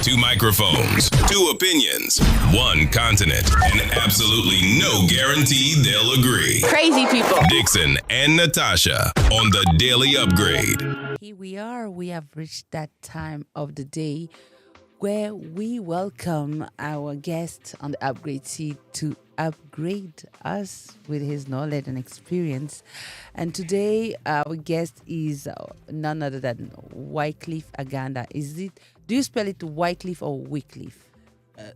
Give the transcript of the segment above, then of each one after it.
Two microphones, two opinions, one continent, and absolutely no guarantee they'll agree. Crazy people. Dixon and Natasha on the Daily Upgrade. Here we are. We have reached that time of the day where we welcome our guest on the upgrade seat to upgrade us with his knowledge and experience. And today our guest is none other than Wycliffe Aganda. Do you spell it Wycliffe or Wycliffe?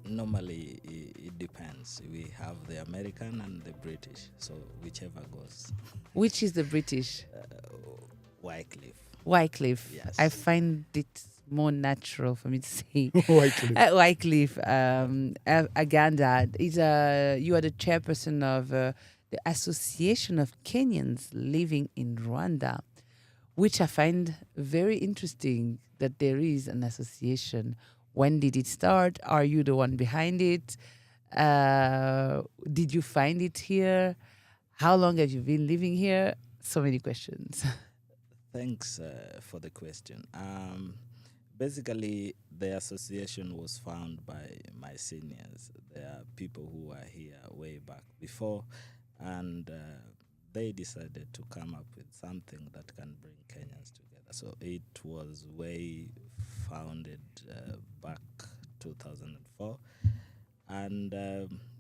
Normally, it depends. We have the American and the British, so whichever goes. Which is the British? Wycliffe. Wycliffe. Yes. I find it more natural for me to say Wycliffe. Wycliffe Aganda. You are the chairperson of the Association of Kenyans Living in Rwanda, which I find very interesting that there is an association. When did it start? Are you the one behind it? Did you find it here? How long have you been living here? So many questions. Thanks for the question. Basically, the association was founded by my seniors. There are people who were here way back before, and they decided to come up with something that can bring Kenyans together. So it was founded back 2004. And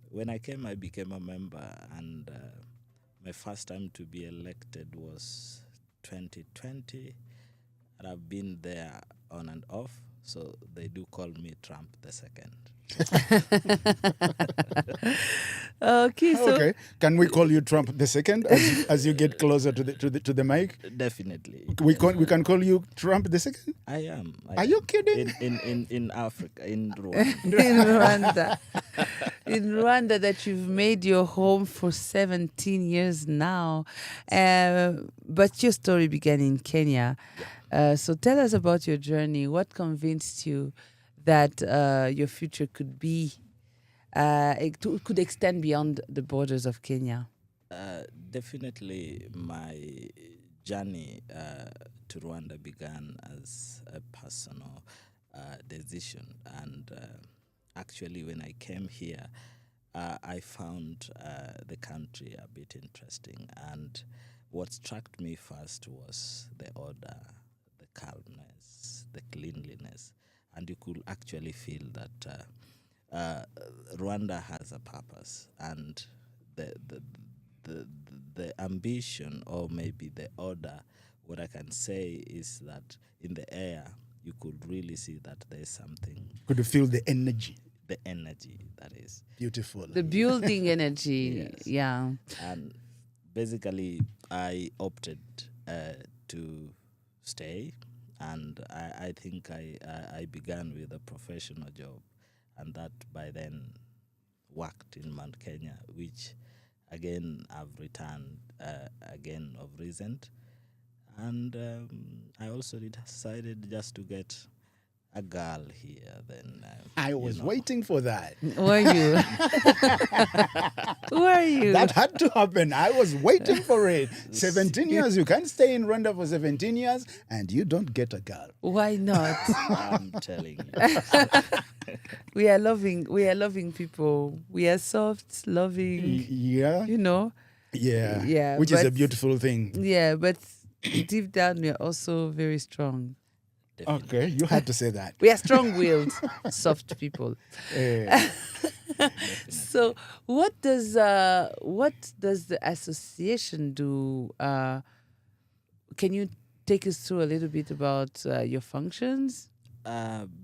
when I came, I became a member, and my first time to be elected was 2020. And I've been there on and off, so they do call me Trump the Second. Okay. Can we call you Trump the Second as you get closer to the mic? Definitely. We can call you Trump the Second? I am. Are you kidding? In Africa, in Rwanda. In Rwanda. In Rwanda, that you've made your home for 17 years now. But your story began in Kenya. So tell us about your journey. What convinced you that your future could could extend beyond the borders of Kenya? Definitely, my journey to Rwanda began as a personal decision. And actually, when I came here, I found the country a bit interesting. And what struck me first was the order, the calmness, the cleanliness. And you could actually feel that Rwanda has a purpose, and the ambition, or maybe the order, what I can say is that in the air, you could really see that there's something. Could you feel the energy? The energy, that is. Beautiful. The building energy, Yes. yeah. And basically, I opted to stay. And I think I began with a professional job, and that by then worked in Mount Kenya, which again I've returned again of recent. And I also decided just to get a girl here. Then I was waiting for that. Who are you? Who are you? That had to happen. I was waiting for it. 17 years. You can't stay in Rwanda for 17 years and you don't get a girl. Why not? I'm telling you. We are loving people. We are soft, loving. Yeah. You know. Yeah. Yeah. Which is a beautiful thing. Yeah, but deep down we are also very strong. Okay, you had to say that. We are strong-willed, soft people. So, what does the association do? Can you take us through a little bit about your functions?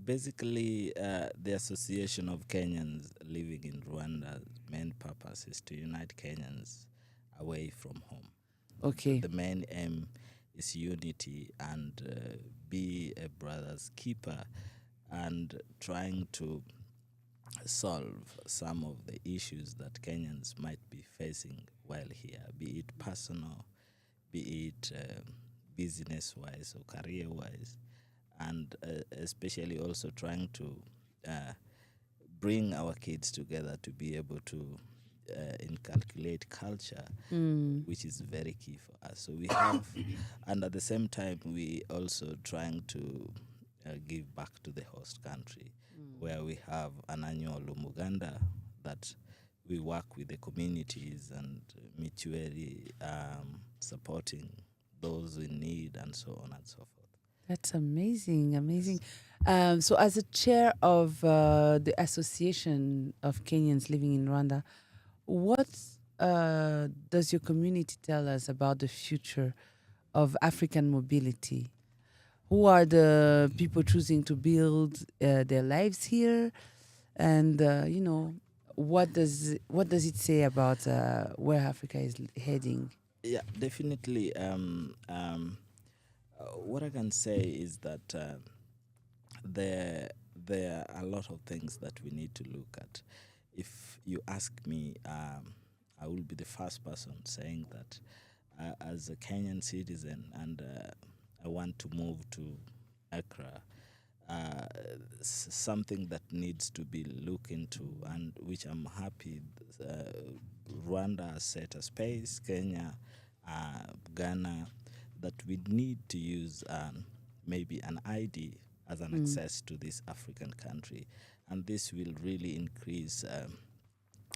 Basically, the Association of Kenyans Living in Rwanda's main purpose is to unite Kenyans away from home. Okay. The main aim is unity and be a brother's keeper, and trying to solve some of the issues that Kenyans might be facing while here, be it personal, be it business-wise or career-wise, and especially also trying to bring our kids together to be able to inculcate culture, which is very key for us. So we have, and at the same time, we also trying to give back to the host country. where we have an annual Umuganda that we work with the communities and mutually supporting those in need and so on and so forth. That's amazing, amazing. So, as a chair of the Association of Kenyans Living in Rwanda, what does your community tell us about the future of African mobility? Who are the people choosing to build their lives here, and what does it say about where Africa is heading? Yeah, definitely. What I can say is that there are a lot of things that we need to look at. If you ask me, I will be the first person saying that as a Kenyan citizen and I want to move to Accra, something that needs to be looked into and which I'm happy Rwanda has set a space, Kenya, Ghana, that we need to use maybe an ID as an access to this African country. And this will really increase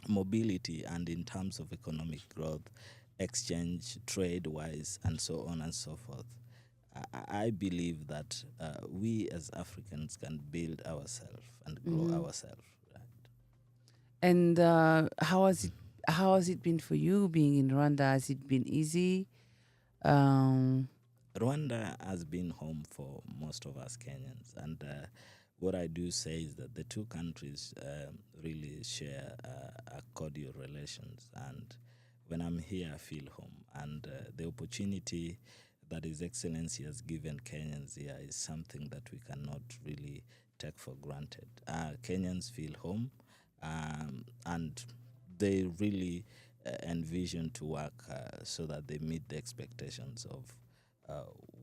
mobility and in terms of economic growth, exchange, trade-wise, and so on and so forth. I believe that we as Africans can build ourselves and grow ourselves. Right? And how has it been for you being in Rwanda? Has it been easy? Rwanda has been home for most of us Kenyans, and what I do say is that the two countries really share a cordial relations, and when I'm here, I feel home, and the opportunity that His Excellency has given Kenyans here is something that we cannot really take for granted. Kenyans feel home, and they really envision to work so that they meet the expectations of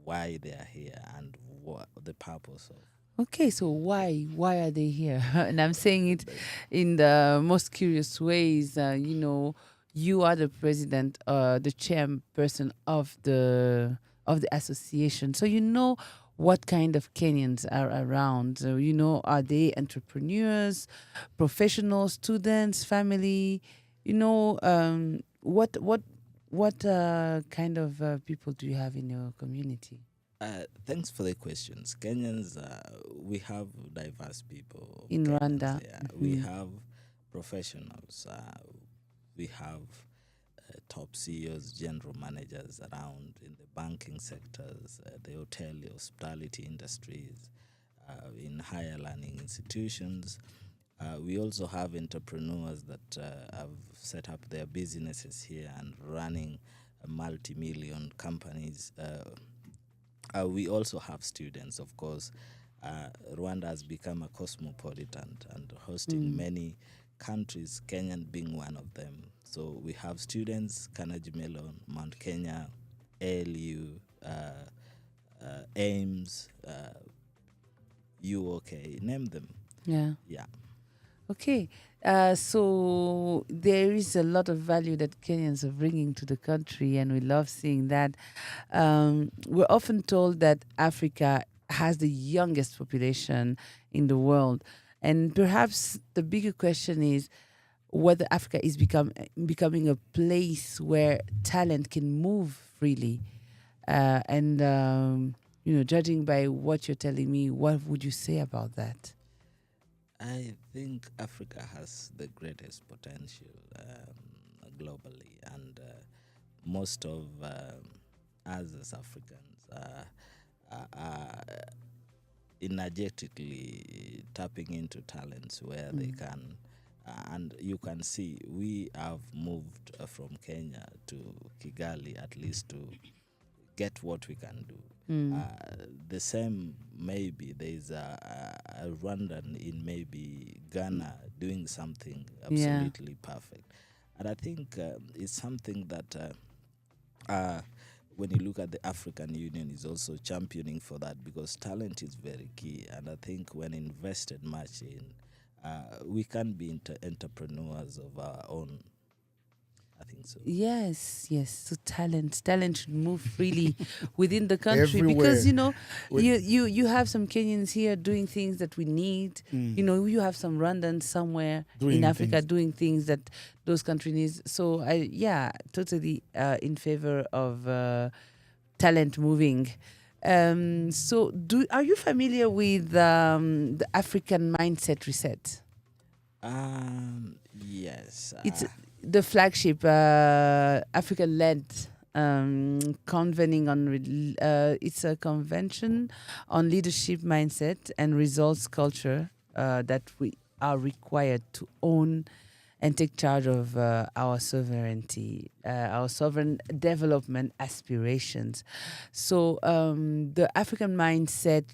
why they are here and what the purpose of. Okay, so why are they here? And I'm saying it in the most curious ways. You are the president, the chairperson of the association, so you know what kind of Kenyans are around. So, are they entrepreneurs, professionals, students, family? What kind of people do you have in your community? Thanks for the questions. Kenyans, we have diverse people. In Kenyans, Rwanda. yeah. We have professionals. We have top CEOs, general managers around in the banking sectors, the hotel, hospitality industries, in higher learning institutions. We also have entrepreneurs that have set up their businesses here and running multi-million companies. We also have students, of course. Rwanda has become a cosmopolitan and hosting many countries, Kenya being one of them. So we have students, Carnegie Mellon, Mount Kenya, ALU, AIMS, UOK, name them. Yeah. Yeah. Okay. So there is a lot of value that Kenyans are bringing to the country, and we love seeing that. We're often told that Africa has the youngest population in the world. And perhaps the bigger question is whether Africa is becoming a place where talent can move freely. Judging by what you're telling me, what would you say about that? I think Africa has the greatest potential globally, and most of us as Africans are energetically tapping into talents where they can. And you can see we have moved from Kenya to Kigali at least to get what we can do. The same, maybe there's a Rwandan in maybe Ghana doing something absolutely perfect. And I think it's something that when you look at the African Union is also championing for that, because talent is very key. And I think when invested much in, we can be entrepreneurs of our own. I think so. Yes, yes. So talent should move freely within the country Everywhere. because With- you have some Kenyans here doing things that we need. You have some Rwandans somewhere Doing in Africa things. doing things that those countries need. So totally in favor of talent moving. So are you familiar with the African mindset reset? Yes. It's the flagship African-led convening on. It's a convention on leadership mindset and results culture that we are required to own and take charge of our sovereignty, our sovereign development aspirations. So the African mindset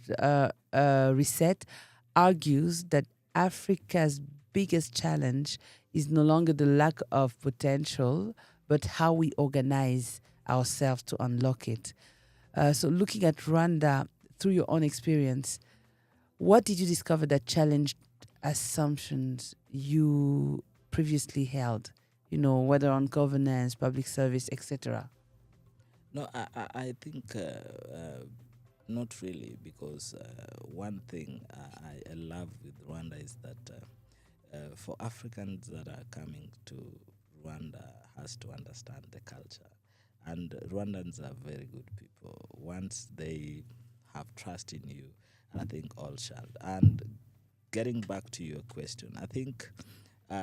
reset argues that Africa's biggest challenge is no longer the lack of potential, but how we organize ourselves to unlock it. So looking at Rwanda through your own experience, what did you discover that challenged assumptions you previously held? Whether on governance, public service, etc. No, I think not really, because one thing I love with Rwanda is that for Africans that are coming to Rwanda has to understand the culture. And Rwandans are very good people. Once they have trust in you, I think all shall. And getting back to your question, I think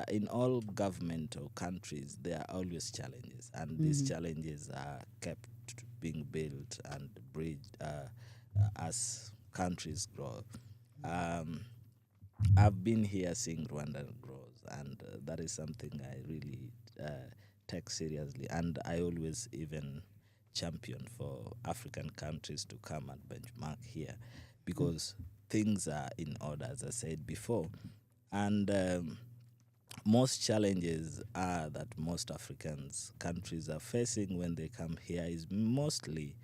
in all government or countries, there are always challenges. And these challenges are kept being built and bridged as countries grow. I've been here seeing Rwanda grows, and that is something I really take seriously. And I always even champion for African countries to come and benchmark here, because things are in order, as I said before. And most challenges are that most Africans countries are facing when they come here is mostly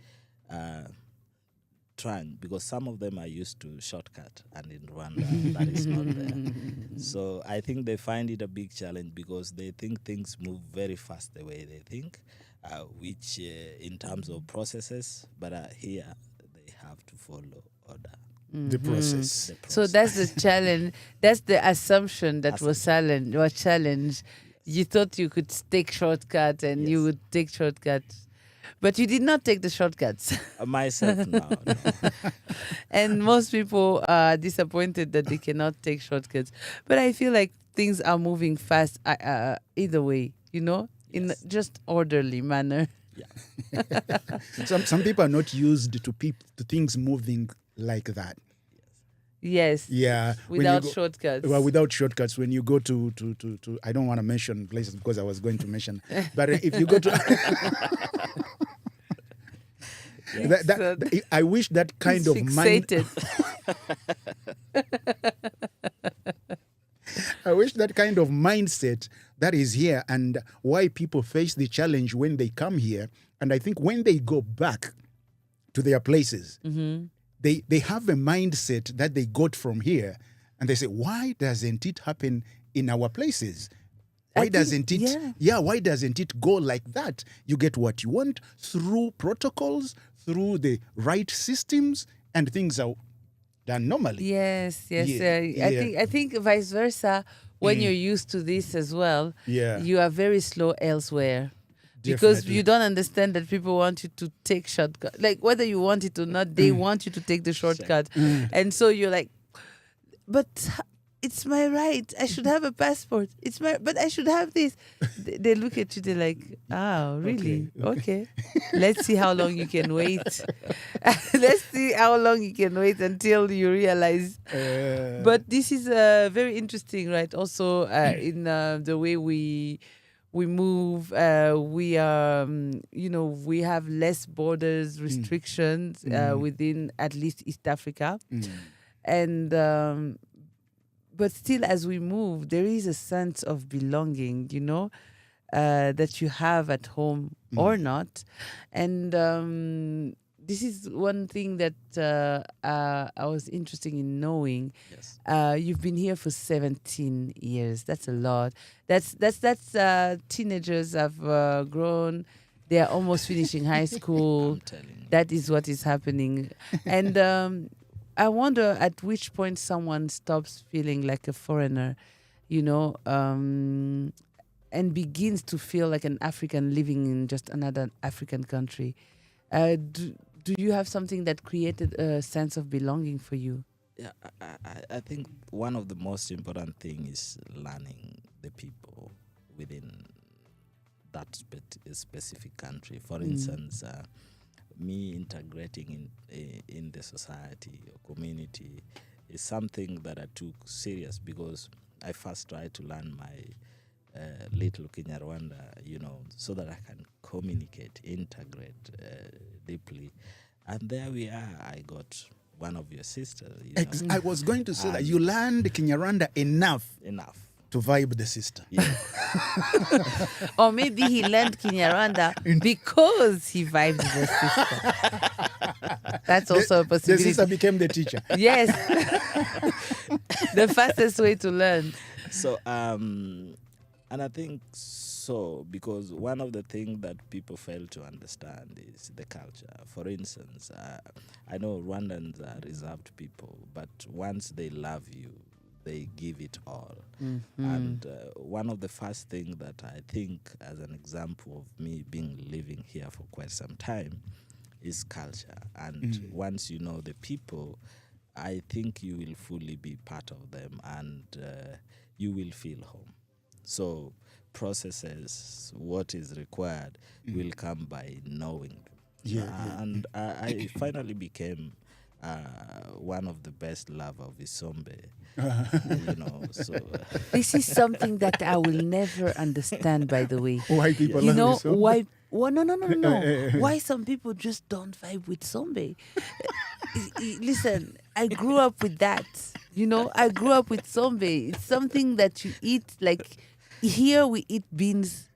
trying, because some of them are used to shortcut, and in Rwanda that is not there. So I think they find it a big challenge because they think things move very fast the way they think, which in terms of processes, but here they have to follow order. The process. So that's the challenge. That's the assumption that was challenged. You thought you could take shortcuts and you would take shortcuts. But you did not take the shortcuts. Myself, no. And most people are disappointed that they cannot take shortcuts. But I feel like things are moving fast either way, in just orderly manner. Yeah. Some people are not used to things moving like that. Yes. Yeah. Without shortcuts. Well, without shortcuts, when you go to I don't want to mention places because I was going to mention, but if you go to I wish that kind of mind. I wish that kind of mindset that is here, and why people face the challenge when they come here. And I think when they go back to their places, they have a mindset that they got from here, and they say, why doesn't it happen in our places? Why doesn't it go like that? You get what you want through protocols, through the right systems, and things are done normally. Yes. Yeah. I think vice versa. When you're used to this as well, you are very slow elsewhere. Because Definitely. you don't understand that people want you to take shortcut. Like whether you want it or not, they want you to take the shortcut. And so you're like, but it's my right. I should have a passport. But I should have this. They look at you, they're like, oh, really? Okay. Let's see how long you can wait. Let's see how long you can wait until you realize. But this is very interesting, right? Also, in the way we move, we are, we have less borders restrictions within at least East Africa. And but still, as we move, there is a sense of belonging, that you have at home or not. And this is one thing that I was interested in knowing. Yes. You've been here for 17 years. That's a lot. That's teenagers have grown. They are almost finishing high school. I'm telling you. That is what is happening. And I wonder at which point someone stops feeling like a foreigner, and begins to feel like an African living in just another African country. Do you have something that created a sense of belonging for you? Yeah, I think one of the most important thing is learning the people within that specific country. For instance, me integrating in the society or community is something that I took serious, because I first tried to learn my little Rwanda, so that I can communicate, integrate deeply. And there we are. I got one of your sisters. I was going to say that you learned Kinyarwanda enough to vibe the sister. Yeah. Or maybe he learned Kinyarwanda because he vibed the sister. That's also a possibility. The sister became the teacher. Yes. The fastest way to learn. So, and I think so, because one of the things that people fail to understand is the culture. For instance, I know Rwandans are reserved people, but once they love you, they give it all. Mm-hmm. And one of the first things that I think, as an example of me living here for quite some time, is culture. And once you know the people, I think you will fully be part of them, and you will feel home. So processes, what is required, will come by knowing them. And I finally became one of the best lover of Isombe. So This is something that I will never understand, by the way. Why people love Isombe? Why? Well, no. Why some people just don't vibe with Sombe? Listen, I grew up with that. I grew up with Sombe. It's something that you eat. Like here, we eat beans.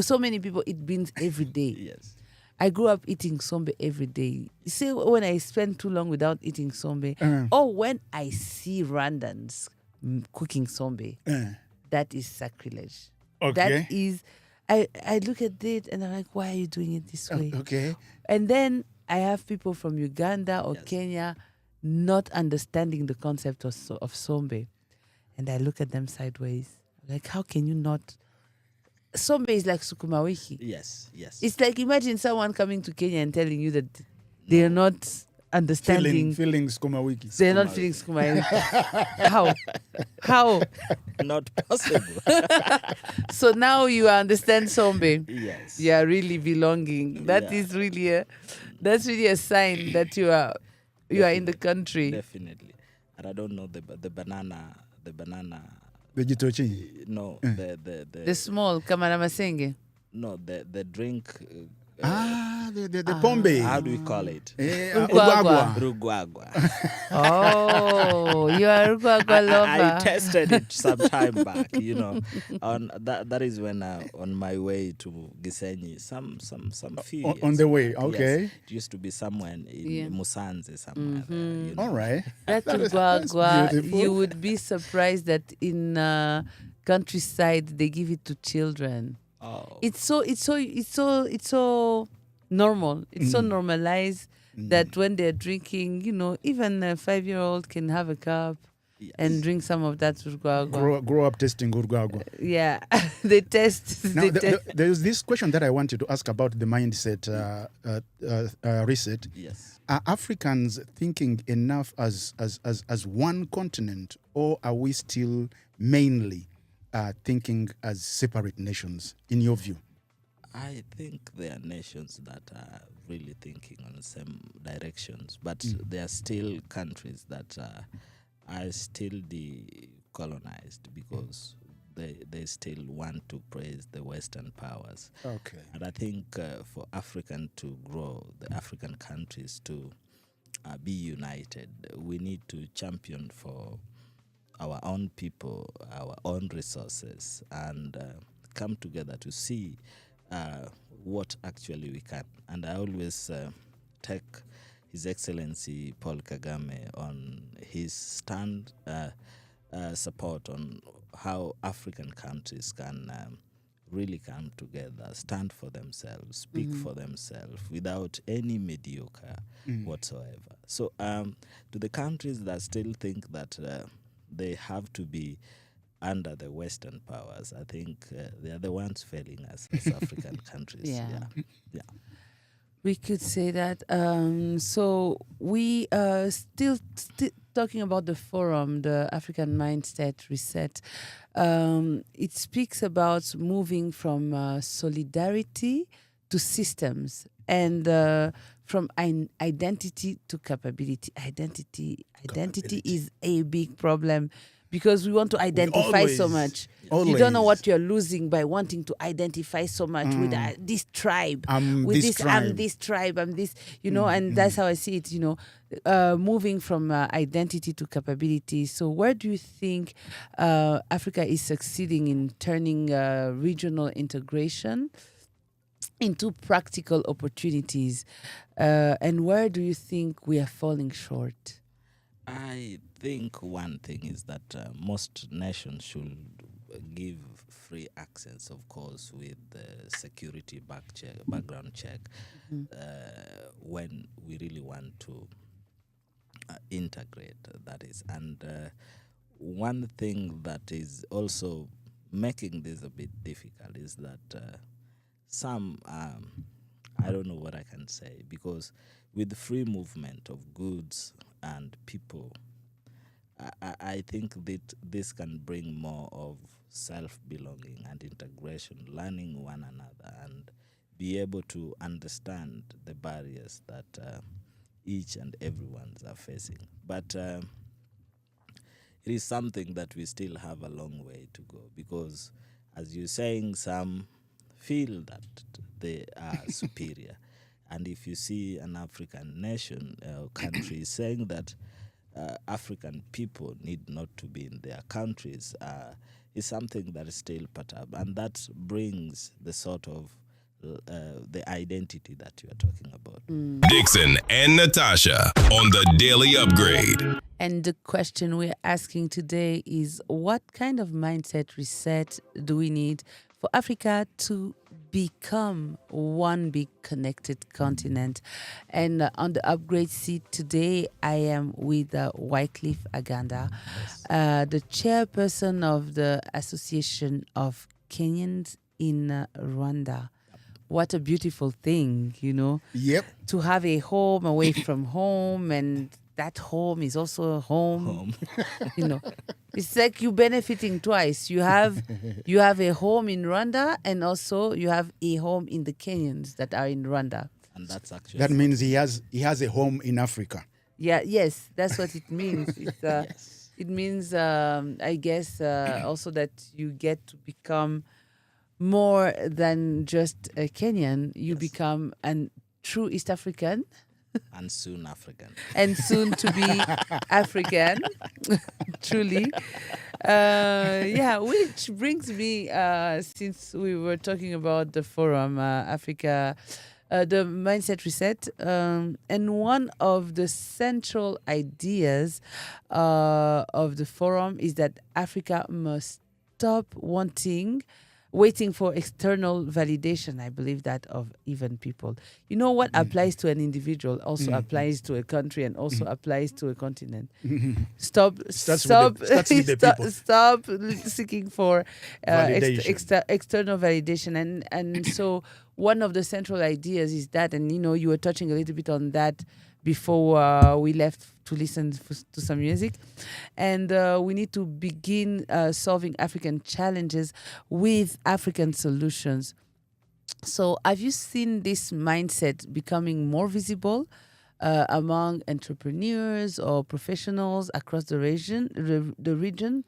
So many people eat beans every day. yes. I grew up eating Sombe every day. You see, when I spend too long without eating Sombe, or when I see Rwandans cooking Sombe, that is sacrilege. Okay. That is, I look at it and I'm like, why are you doing it this way? Okay. And then I have people from Uganda or Kenya not understanding the concept of Sombe. And I look at them sideways. Like, how can you not? Sombe is like sukuma wiki. Yes. It's like, imagine someone coming to Kenya and telling you that they are not understanding. Feeling skuma wiki. They're not feeling skuma wiki. How? Not possible. So now you understand Sombe. Yes. You are really belonging. That is really a sign that you are in the country. Definitely. And I don't know the banana. The jitochi. No, The small kamara masenge. No, the drink. The pombe. How do we call it? Rugwagwa. Rugwagwa. Oh, you are Rugwagwa lover. I tested it some time back. On that is when on my way to Gisenyi, some few years on the way. back, Okay. yes, it used to be somewhere in Musanze somewhere. There, All right. That That's Rugwagwa, beautiful. you would be surprised that in countryside they give it to children. Oh. It's so normal. It's so normalized that when they're drinking, even a 5-year-old can have a cup and drink some of that Rugwagwa. Grow up tasting Urgwagwa. Yeah, they test. Now, there's this question that I wanted to ask about the mindset reset. Yes. Are Africans thinking enough as one continent, or are we still mainly thinking as separate nations, in your view? I think there are nations that are really thinking on the same directions, but there are still countries that are still decolonized because they still want to praise the Western powers. Okay. And I think for African to grow, the African countries to be united, we need to champion for our own people, our own resources, and come together to see what actually we can. And I always take His Excellency Paul Kagame on his stand support on how African countries can really come together, stand for themselves, speak for themselves without any mediocre whatsoever. So to the countries that still think that they have to be under the Western powers, I think they are the ones failing us as African countries. Yeah. Yeah. We could say that. So we are still talking about the forum, the African Mindset Reset. It speaks about moving from solidarity to systems and from identity to capability. Identity is a big problem because we want to identify so much. You don't know what you're losing by wanting to identify so much with this tribe. With this tribe. I'm this tribe, I'm this, and that's how I see it, moving from identity to capability. So where do you think Africa is succeeding in turning regional integration into practical opportunities? And where do you think we are falling short? I think one thing is that most nations should give free access, of course, with the security background check, when we really want to integrate, that is. And one thing that is also making this a bit difficult is that some, I don't know what I can say, because with the free movement of goods and people, I think that this can bring more of self-belonging and integration, learning one another and be able to understand the barriers that each and everyone's are facing. But it is something that we still have a long way to go, because as you're saying, some feel that they are superior. And if you see an African nation or country saying that African people need not to be in their countries, is something that is still perturbed. And that brings the sort of the identity that you are talking about. Dixon and Natasha on the Daily Upgrade. And the question we're asking today is, what kind of mindset reset do we need for Africa to become one big connected continent? And on the upgrade seat today, I am with Wycliffe Aganda, the chairperson of the Association of Kenyans in Rwanda. What a beautiful thing, Yep. to have a home away from home, and that home is also a home. It's like you're benefiting twice. You have a home in Rwanda, and also you have a home in the Kenyans that are in Rwanda. And that's actually That means he has a home in Africa. Yeah, yes, that's what it means. It's, Yes. It means, I guess, also that you get to become more than just a Kenyan. You become a true East African. And soon African. And soon to be African, truly. Which brings me, since we were talking about the forum, Africa, the Mindset Reset, and one of the central ideas of the forum is that Africa must stop waiting for external validation. I believe that of even people. What applies to an individual also applies to a country and also applies to a continent. Stop seeking for external validation. And so one of the central ideas is that, and you were touching a little bit on that before we left to listen to some music. And we need to begin solving African challenges with African solutions. So have you seen this mindset becoming more visible among entrepreneurs or professionals across the region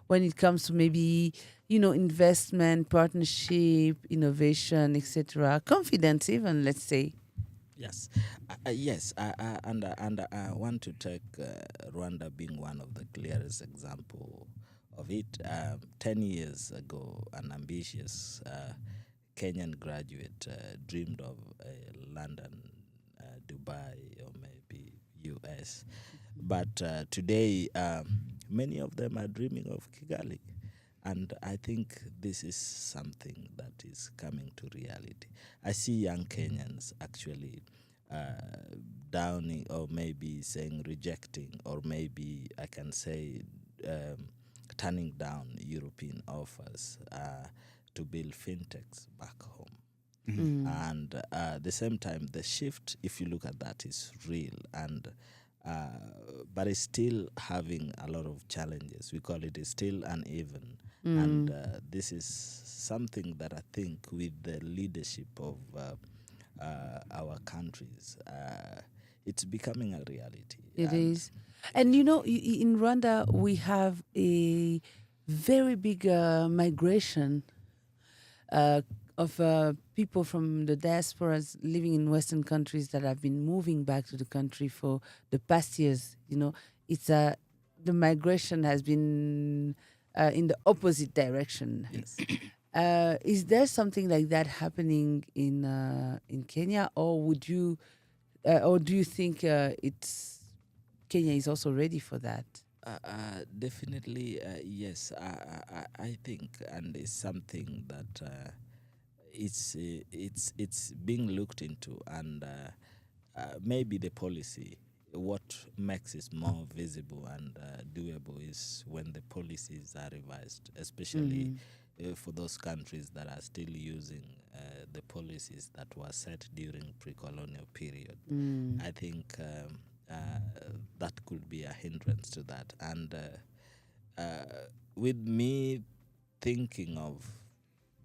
when it comes to maybe, investment, partnership, innovation, etc., confidence even, let's say? Yes, and I want to take Rwanda being one of the clearest example of it. 10 years ago, an ambitious Kenyan graduate dreamed of London, Dubai, or maybe yes. But today, many of them are dreaming of Kigali. And I think this is something that is coming to reality. I see young Kenyans actually downing, or maybe saying rejecting, or maybe I can say turning down European offers to build fintechs back home. And at the same time, the shift, if you look at that, is real, and but it's still having a lot of challenges. We call it still uneven. And this is something that I think with the leadership of our countries, it's becoming a reality. It is. And you know, in Rwanda, we have a very big migration of people from the diasporas living in Western countries that have been moving back to the country for the past years. You know, it's the migration has been in the opposite direction. Yes. Is there something like that happening in Kenya, or would you, or do you think Kenya is also ready for that? Definitely, yes. I think, and it's something that it's being looked into, and maybe the policy. What makes it more visible and doable is when the policies are revised, especially for those countries that are still using the policies that were set during pre-colonial period. I think that could be a hindrance to that. And with me thinking of,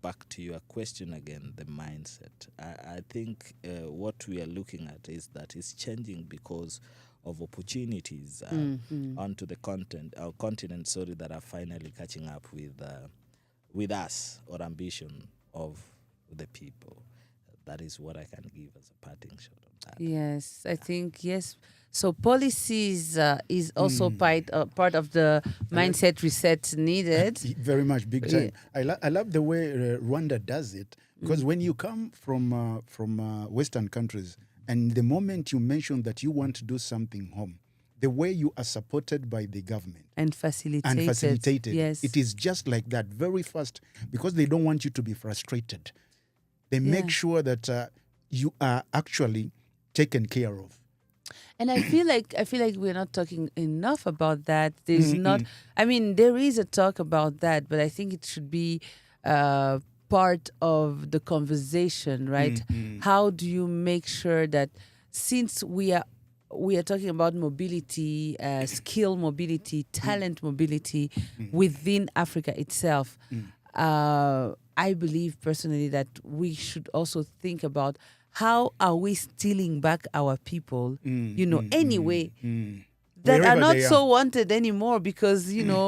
back to your question again, the mindset, I think what we are looking at is that it's changing because of opportunities onto the continent, that are finally catching up with us, or ambition of the people. That is what I can give as a parting shot on that. Yes, I think, yes. So policies is also part of the mindset reset needed. Very much, big time. I love the way Rwanda does it, because when you come from Western countries, and the moment you mention that you want to do something home, the way you are supported by the government and facilitated, yes, it is just like that, very fast, because they don't want you to be frustrated. They make sure that you are actually taken care of. And I feel like we're not talking enough about that. There's not. I mean, there is a talk about that, but I think it should be part of the conversation, right? How do you make sure that, since we are talking about mobility, skill mobility, talent mobility within Africa itself, I believe personally that we should also think about how are we stealing back our people, anyway, that Wherever are not they so wanted anymore, because, the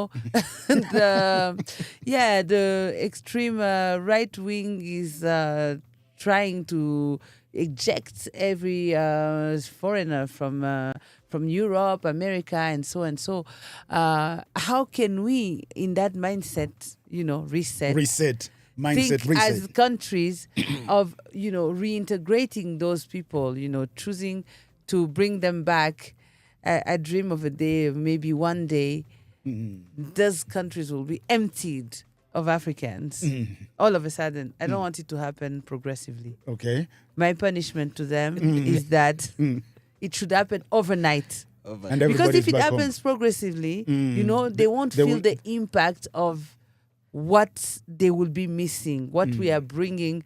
extreme right wing is trying to eject every foreigner from Europe, America, and so and so. How can we, in that mindset, reset? Think as countries of, reintegrating those people, choosing to bring them back. I dream of a day, maybe one day, those countries will be emptied of Africans all of a sudden. I don't want it to happen progressively. Okay. My punishment to them is that it should happen overnight. Because if it happens progressively, they won't feel the impact of what they will be missing, what we are bringing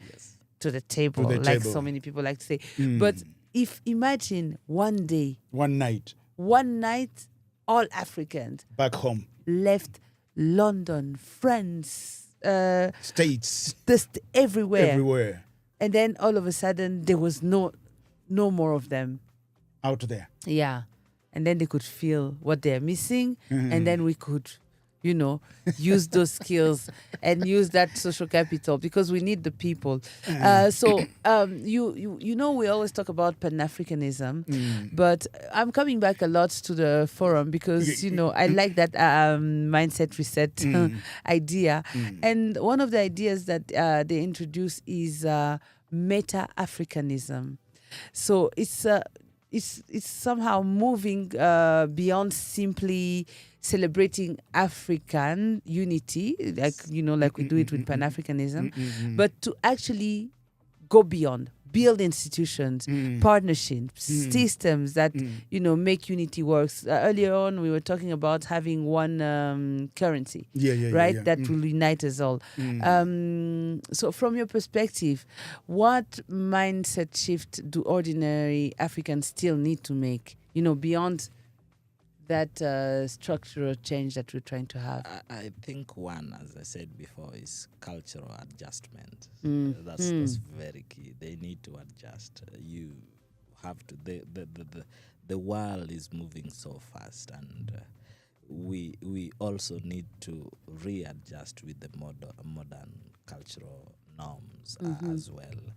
to the table, so many people like to say. But if, imagine one day, one night, all Africans back home left London, France, States, everywhere. And then all of a sudden there was no more of them out there. Yeah. And then they could feel what they're missing, and then we could use those skills and use that social capital, because we need the people. So we always talk about Pan-Africanism, but I'm coming back a lot to the forum because, I like that mindset reset idea. And one of the ideas that they introduce is meta-Africanism. So it's it's somehow moving beyond simply celebrating African unity, like like we do it with Pan-Africanism, but to actually go beyond, build institutions, partnerships, systems that make unity works. Earlier on, we were talking about having one currency, right? That will unite us all. So, from your perspective, what mindset shift do ordinary Africans still need to make? Beyond that structural change that we're trying to have. I think one, as I said before, is cultural adjustment. That's very key. They need to adjust. You have to. The world is moving so fast, and we also need to readjust with the modern cultural norms as well.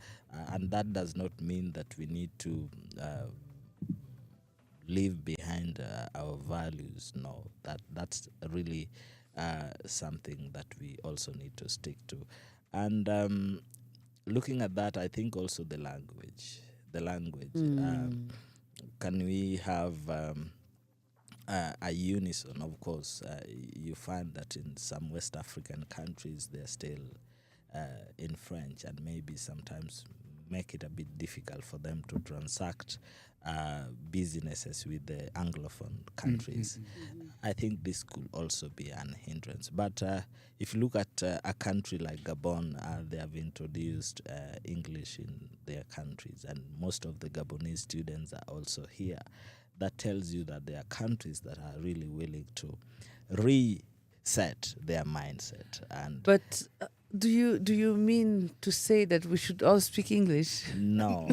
And that does not mean that we need to leave behind our values. No, that's really something that we also need to stick to. And looking at that, I think also the language. Can we have a unison? Of course, you find that in some West African countries they're still in French, and maybe sometimes make it a bit difficult for them to transact businesses with the Anglophone countries. I think this could also be an hindrance. But if you look at a country like Gabon, they have introduced English in their countries, and most of the Gabonese students are also here. That tells you that there are countries that are really willing to reset their mindset. But do you mean to say that we should all speak English? No,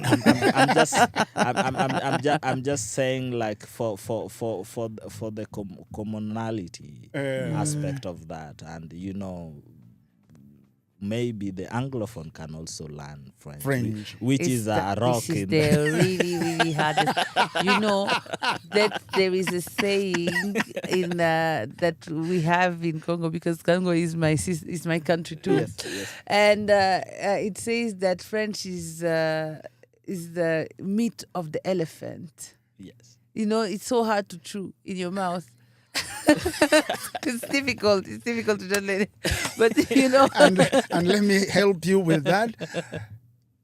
I'm just saying, like, for the commonality aspect of that, and maybe the Anglophone can also learn French. Which is a rock. This is the really hardest. That there is a saying in that we have in Congo, because Congo is my country too. Yes. And it says that French is the meat of the elephant. Yes. It's so hard to chew in your mouth. It's difficult to translate it. But and let me help you with that.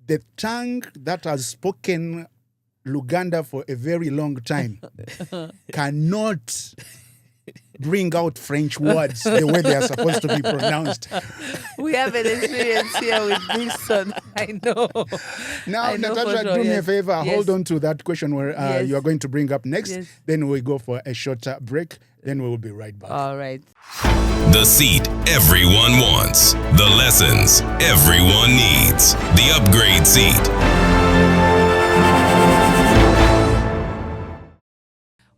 The tongue that has spoken Luganda for a very long time cannot bring out French words the way they are supposed to be pronounced. We have an experience here with this son. I know. Now, Natasha, do me a favor. Yes. Hold on to that question where you are going to bring up next. Yes. Then we go for a shorter break. Then we will be right back. All right. The seat everyone wants. The lessons everyone needs. The upgrade seat.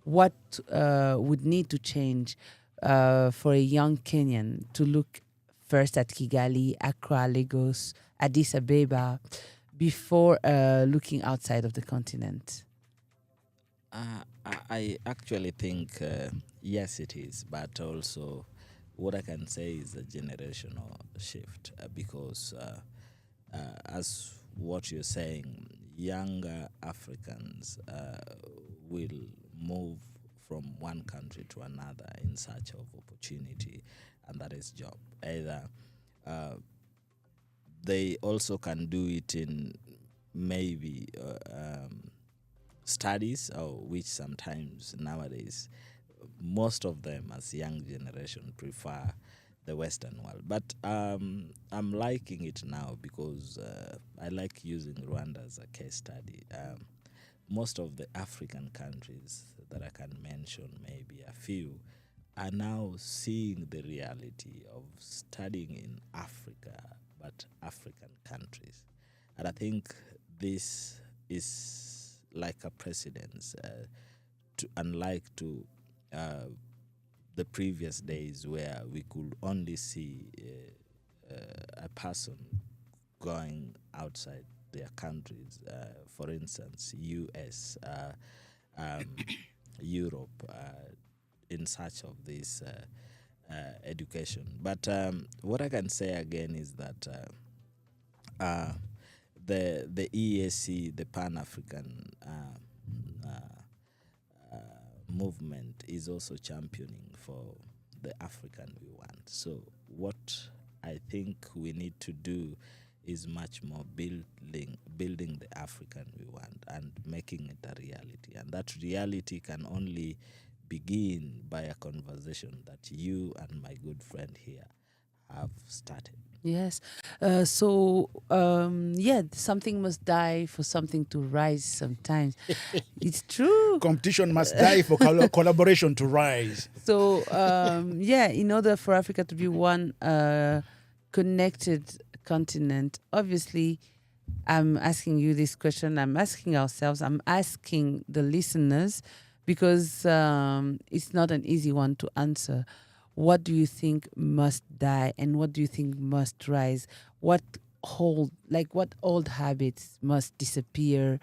What would need to change for a young Kenyan to look first at Kigali, Accra, Lagos, Addis Ababa, before looking outside of the continent? I actually think, yes, it is. But also, what I can say is a generational shift, because as what you're saying, younger Africans will move from one country to another in search of opportunity, and that is job. Either they also can do it in maybe studies, or which sometimes nowadays most of them as young generation prefer the Western world. But I'm liking it now because I like using Rwanda as a case study. Most of the African countries that I can mention, maybe a few, are now seeing the reality of studying in Africa, but African countries. And I think this is like a precedence, unlike to the previous days where we could only see a person going outside their countries, for instance, US, Europe, in search of this education. But what I can say again is that the EAC, the Pan-African movement is also championing for the African we want. So what I think we need to do is much more building the African we want and making it a reality. And that reality can only begin by a conversation that you and my good friend here have started. Yes. Something must die for something to rise sometimes. It's true. Competition must die for collaboration to rise. So, in order for Africa to be one connected continent, obviously, I'm asking you this question. I'm asking ourselves. I'm asking the listeners, because it's not an easy one to answer. What do you think must die, and what do you think must rise? What old habits must disappear?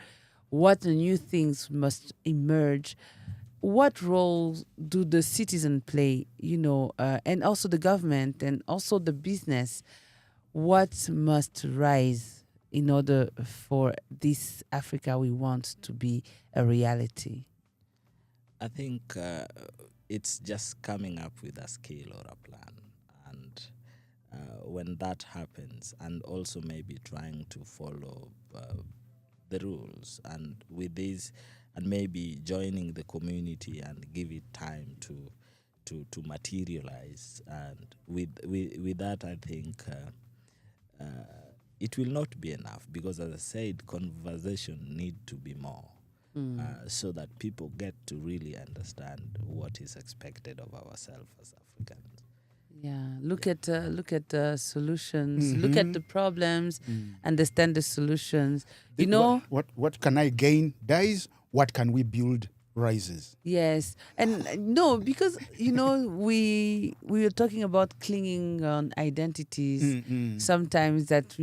What new things must emerge? What roles do the citizen play, and also the government and also the business? What must rise in order for this Africa we want to be a reality? I think it's just coming up with a scale or a plan. And when that happens, and also maybe trying to follow the rules, and with this, and maybe joining the community and give it time to materialize. And with that, I think it will not be enough, because, as I said, conversation need to be more. So that people get to really understand what is expected of ourselves as Africans. Yeah, look at the solutions, look at the problems, understand the solutions. What can I gain dies? What can we build rises? Yes, and no, because we were talking about clinging on identities. Sometimes that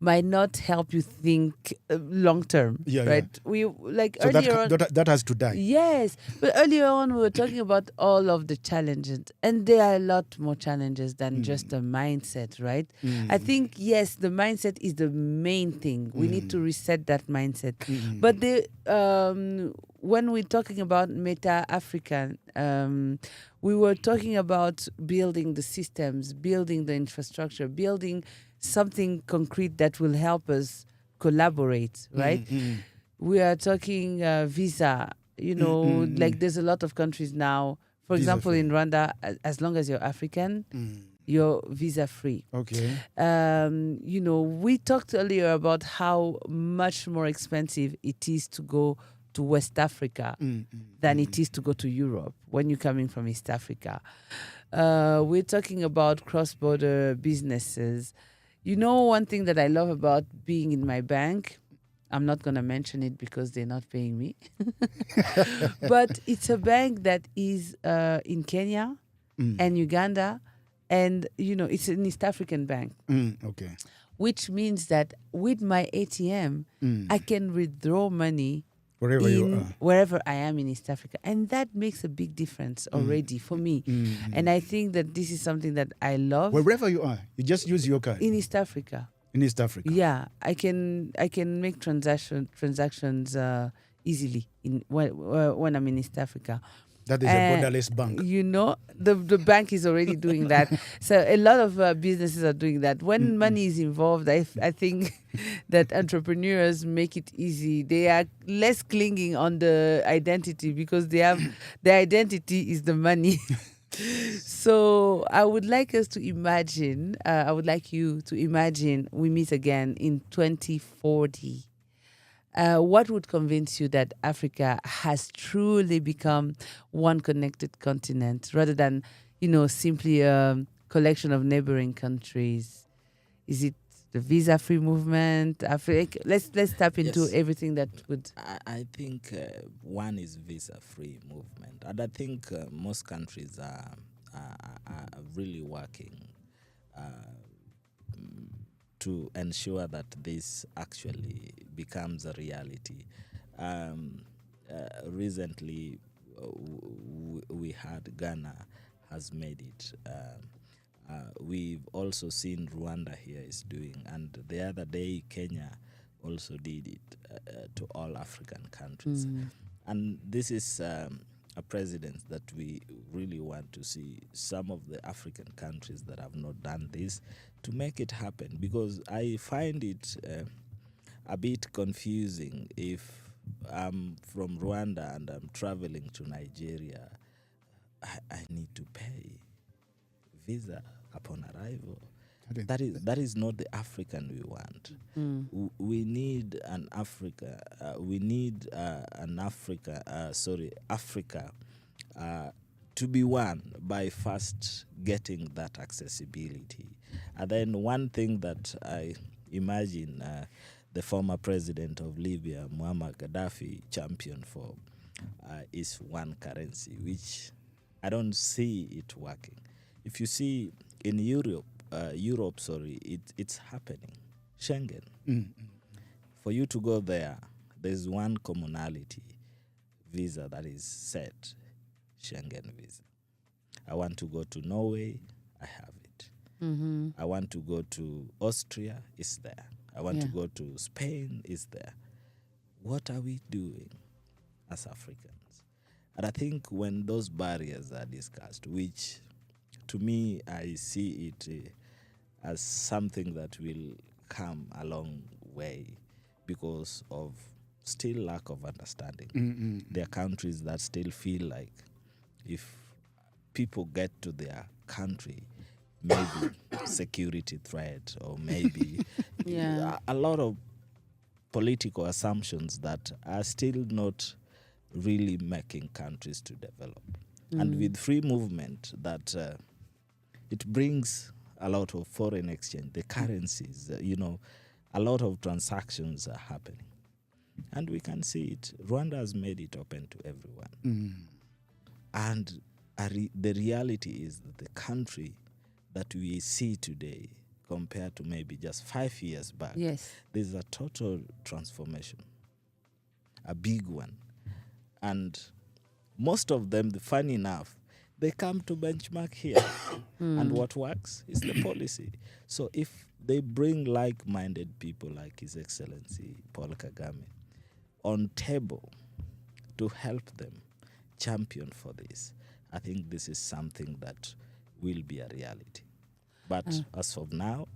might not help you think long term, right? Yeah. We So earlier on. that has to die. Yes, but earlier on we were talking about all of the challenges, and there are a lot more challenges than just the mindset, right? I think, yes, the mindset is the main thing. We need to reset that mindset. But when we're talking about Meta-African, we were talking about building the systems, building the infrastructure, building something concrete that will help us collaborate, right? We are talking visa, there's a lot of countries now. For example, in Rwanda, as long as you're African, you're visa free. Okay. We talked earlier about how much more expensive it is to go to West Africa than it is to go to Europe when you're coming from East Africa. We're talking about cross-border businesses. One thing that I love about being in my bank, I'm not going to mention it because they're not paying me, but it's a bank that is in Kenya and Uganda, and, it's an East African bank. Okay. Which means that with my ATM, I can withdraw money wherever I am in East Africa. And that makes a big difference already for me. And I think that this is something that I love. Wherever you are, you just use your card. In East Africa. In East Africa. Yeah, I can make transactions easily when I'm in East Africa. That is a borderless bank. The bank is already doing that. So a lot of businesses are doing that. When money is involved, I think that entrepreneurs make it easy. They are less clinging on the identity because their identity is the money. So I would like us to imagine, I would like you to imagine we meet again in 2040. What would convince you that Africa has truly become one connected continent rather than, simply a collection of neighboring countries? Is it the visa-free movement? Let's tap into everything that would. I think one is visa-free movement, and I think most countries are really working to ensure that this actually becomes a reality. Recently, we had Ghana has made it. We've also seen Rwanda here is doing, and the other day Kenya also did it to all African countries. And this is presidents that we really want to see some of the African countries that have not done this to make it happen, because I find it a bit confusing if I'm from Rwanda and I'm traveling to Nigeria. I need to pay visa upon arrival. That is not the African we want. We need an Africa. Africa to be won by first getting that accessibility. And then one thing that I imagine the former president of Libya, Muammar Gaddafi, championed for is one currency, which I don't see it working. If you see in Europe, it's happening. Schengen. For you to go there, there's one commonality visa that is set, Schengen visa. I want to go to Norway, I have it. I want to go to Austria, it's there. I want to go to Spain, it's there. What are we doing as Africans? And I think when those barriers are discussed, which to me, I see it as something that will come a long way because of still lack of understanding. There are countries that still feel like if people get to their country, maybe security threat or maybe a lot of political assumptions that are still not really making countries to develop. And with free movement, that it brings a lot of foreign exchange, the currencies, a lot of transactions are happening. And we can see it. Rwanda has made it open to everyone. And the reality is that the country that we see today compared to maybe just 5 years back, there's a total transformation, a big one. And most of them, funny enough, they come to benchmark here. And what works is the policy. So if they bring like-minded people like His Excellency Paul Kagame on table to help them champion for this, I think this is something that will be a reality. But as of now,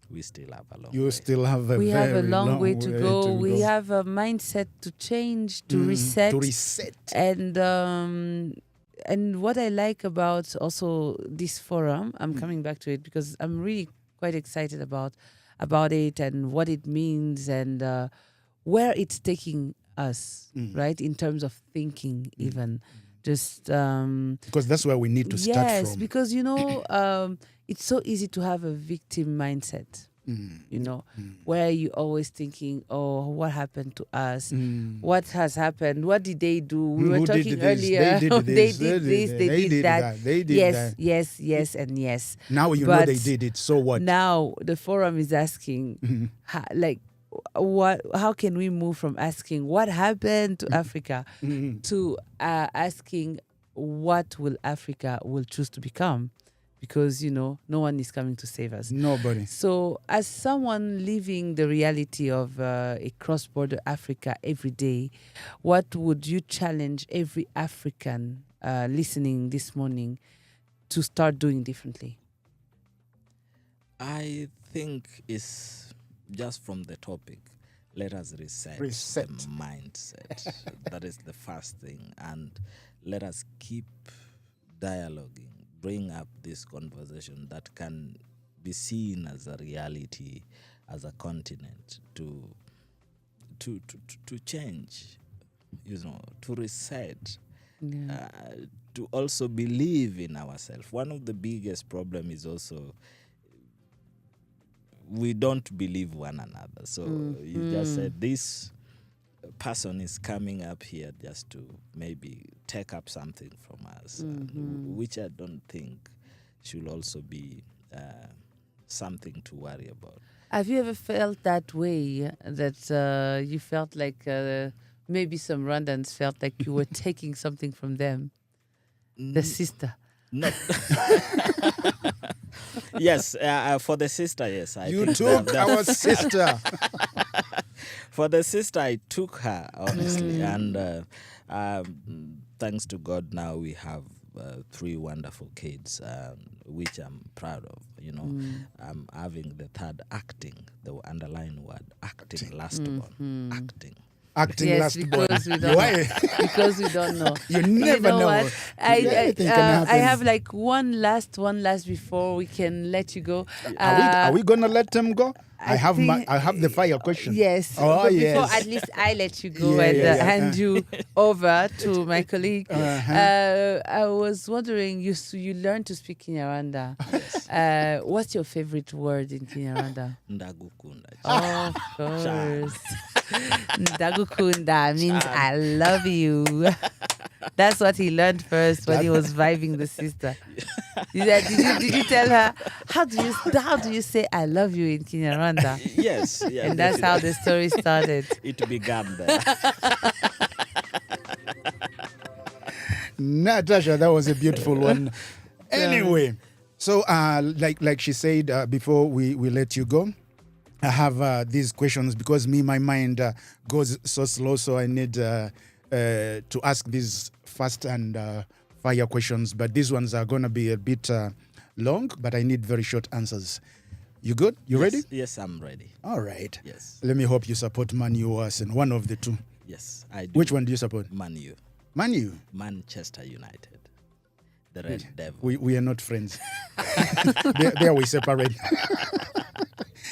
we still have a long way. You still have a we very have a long way to go. We go. have a mindset to change, to reset. To reset. And what I like about also this forum, I'm coming back to it because I'm really quite excited about it and what it means and where it's taking us, right? In terms of thinking even. Just because that's where we need to start from. Yes, because it's so easy to have a victim mindset. Where you always thinking, oh, what happened to us? What has happened? What did they do? We were talking earlier. They did this, they did that. They did that. Yes, and yes. Now you know they did it, so what? Now the forum is asking, how can we move from asking what happened to Africa to asking what will Africa will choose to become? Because, no one is coming to save us. Nobody. So as someone living the reality of a cross-border Africa every day, what would you challenge every African listening this morning to start doing differently? I think it's just from the topic, let us reset. The mindset. That is the first thing. And let us keep dialoguing. Bring up this conversation that can be seen as a reality, as a continent, to change, to reset, to also believe in ourselves. One of the biggest problems is also we don't believe one another. So you just said this person is coming up here just to maybe take up something from us, which I don't think should also be something to worry about. Have you ever felt that way, that you felt like maybe some Rwandans felt like you were taking something from them? The sister. No. Yes, for the sister, yes. You took our sister. For the sister, I took her, honestly. And thanks to God, now we have 3 wonderful kids, which I'm proud of. I'm having the third acting, the underlying word, acting, last one, acting. Acting Yes, last born. because we don't know. Because we don't know. You never know. What? Anything can I happen. have like one last before we can let you go. Are we gonna let them go? I have the fire question. Yes. Oh, but yes. Before, at least I let you go Yeah, and yeah, yeah. hand you over to my colleague. Uh-huh. I was wondering, you learned to speak Kinyarwanda. What's your favorite word in Kinyarwanda? Ndagukunda. Of course. Ndagukunda means I love you. That's what he learned first when he was vibing the sister. Did you tell her how do you say I love you in Kinyarwanda? Yes. Yeah, And that's how the story started. it began there. Natasha, that was a beautiful one. Anyway, so like she said before we let you go, I have these questions because my mind goes so slow, so I need to ask these fast and fire questions. But these ones are going to be a bit long, but I need very short answers. You good? You ready? Yes, I'm ready. All right. Yes. Let me hope you support Man U or Arsenal, one of the two. Yes, I do. Which one do you support? Man U. Man U. Manchester United. The Red Devil. We are not friends. there we separate.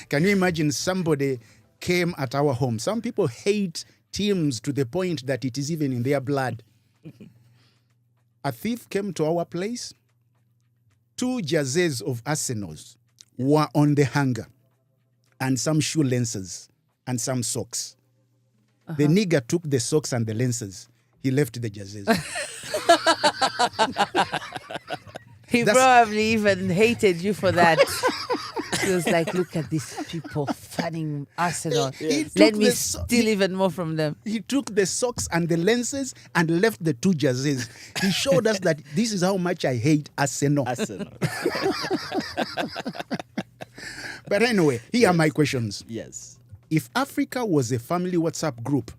Can you imagine somebody came at our home? Some people hate teams to the point that it is even in their blood. A thief came to our place. 2 jerseys of Arsenal's were on the hanger, and some shoe lenses and some socks. The nigger took the socks and the lenses. He left the jerseys. He probably even hated you for that. He was like, look at these people fanning Arsenal. Let me steal even more from them. He took the socks and the lenses and left the 2 jerseys. He showed us that this is how much I hate Arsenal. But anyway, here are my questions. Yes. If Africa was a family WhatsApp group,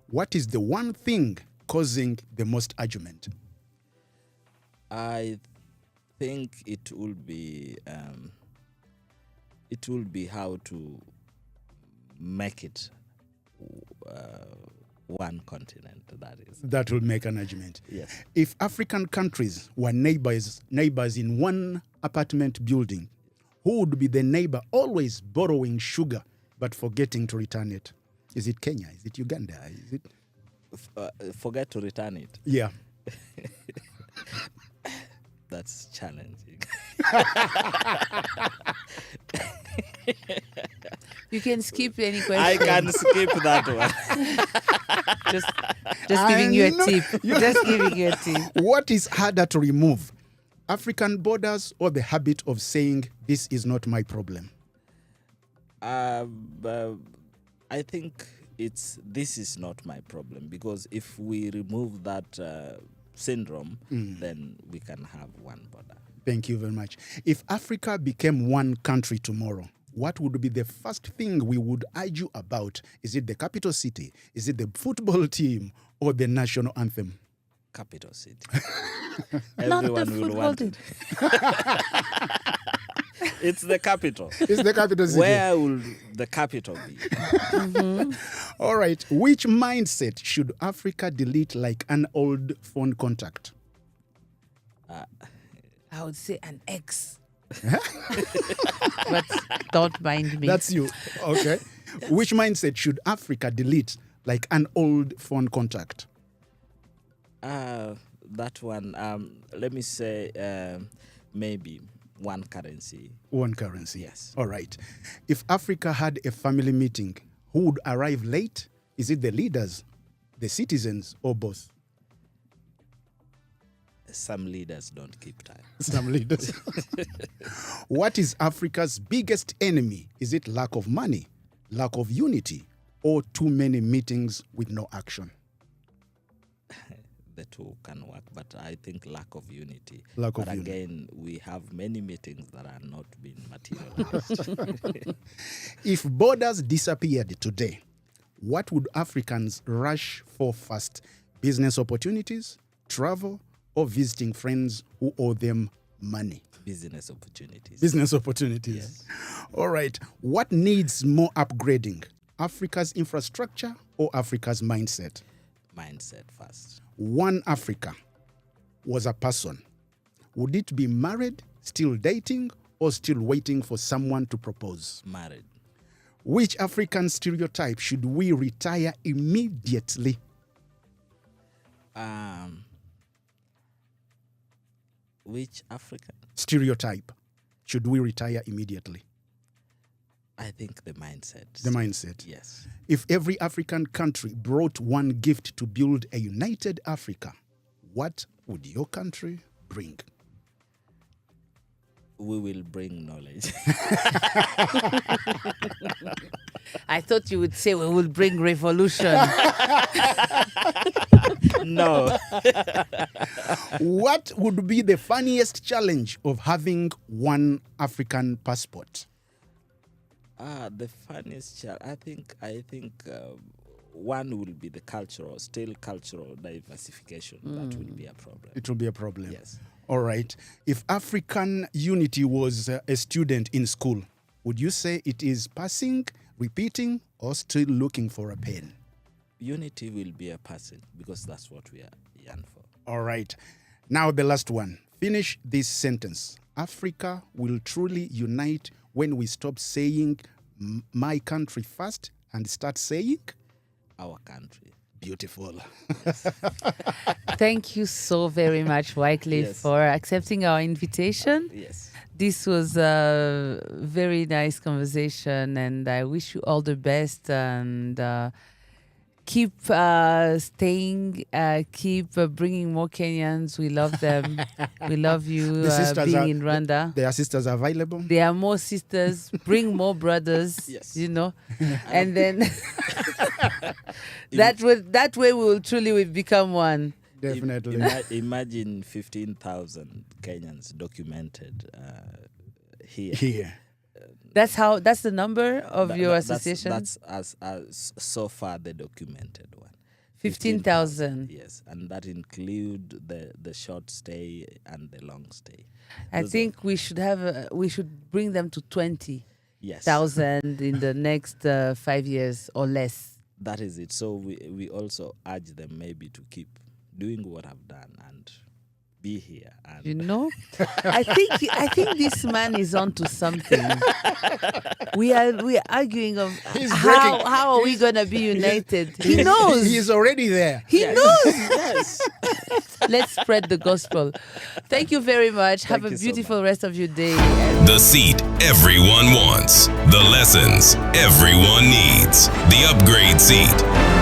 what is the one thing causing the most argument? I think it will be how to make it one continent. That will make an argument. Yes. If African countries were neighbors in one apartment building, who would be the neighbor always borrowing sugar but forgetting to return it? Is it Kenya? Is it Uganda? Is it? Forget to return it. Yeah. That's challenging. You can skip any question. I can skip that one. Just giving you a tip. Just giving you a tip. What is harder to remove? African borders or the habit of saying, this is not my problem? I think this is not my problem, because if we remove that syndrome, then we can have one border. Thank you very much. If Africa became one country tomorrow, what would be the first thing we would argue about? Is it the capital city? Is it the football team or the national anthem? Capital city. Not the Everyone will football want team. it. It's the capital. It's the capital city. Where will the capital be? All right. Which mindset should Africa delete like an old phone contact? I would say an ex. But don't mind me. That's you. Okay. Which mindset should Africa delete like an old phone contact? That one, let me say maybe one currency. One currency. Yes. All right. If Africa had a family meeting, who would arrive late? Is it the leaders, the citizens, or both? Some leaders don't keep time. Some leaders. What is Africa's biggest enemy? Is it lack of money, lack of unity, or too many meetings with no action? The two can work, but I think lack of unity. Lack of but unity. Again, we have many meetings that are not being materialized. If borders disappeared today, what would Africans rush for first? Business opportunities, travel, or visiting friends who owe them money? Business opportunities. Business opportunities. Yes. All right. What needs more upgrading? Africa's infrastructure or Africa's mindset? Mindset first. One Africa was a person. Would it be married, still dating, or still waiting for someone to propose? Married. Which African stereotype should we retire immediately? Which African? Stereotype should we retire immediately? I think the mindset. The mindset. Yes. If every African country brought one gift to build a united Africa, what would your country bring? We will bring knowledge. I thought you would say we will bring revolution. No. What would be the funniest challenge of having one African passport? The funniest challenge. I think one will be the cultural diversification. That will be a problem. It will be a problem. Yes. All right. If African unity was a student in school, would you say it is passing, repeating, or still looking for a pen? Unity will be a person because that's what we are yearn for. All right. Now the last one. Finish this sentence. Africa will truly unite when we stop saying my country first and start saying Our country. beautiful. Thank you so very much, Wycliffe, Yes. for accepting our invitation. Yes. This was a very nice conversation, and I wish you all the best. And keep staying, keep bringing more Kenyans. We love them. We love you The sisters being are- in Rwanda. Their sisters are available. There are more sisters. Bring more brothers. Yes. You know, and then that way we will truly become one. Definitely. Imagine 15,000 Kenyans documented here. Here. That's the number of your That's- association. That's as so far the documented one. 15,000. Yes, and that include the short stay and the long stay. I Those think we should bring them to 20,000 Yes, in the next 5 years or less. that is it. So we also urge them maybe to keep doing what I've done and be here. And You know, I think this man is onto something. We are arguing of He's how breaking- are we gonna be united. He knows. He is already there. He knows. yes. Let's spread the gospel. Thank you very much. Have a you so beautiful rest of your day. The seat everyone wants. The lessons everyone needs. The upgrade seat.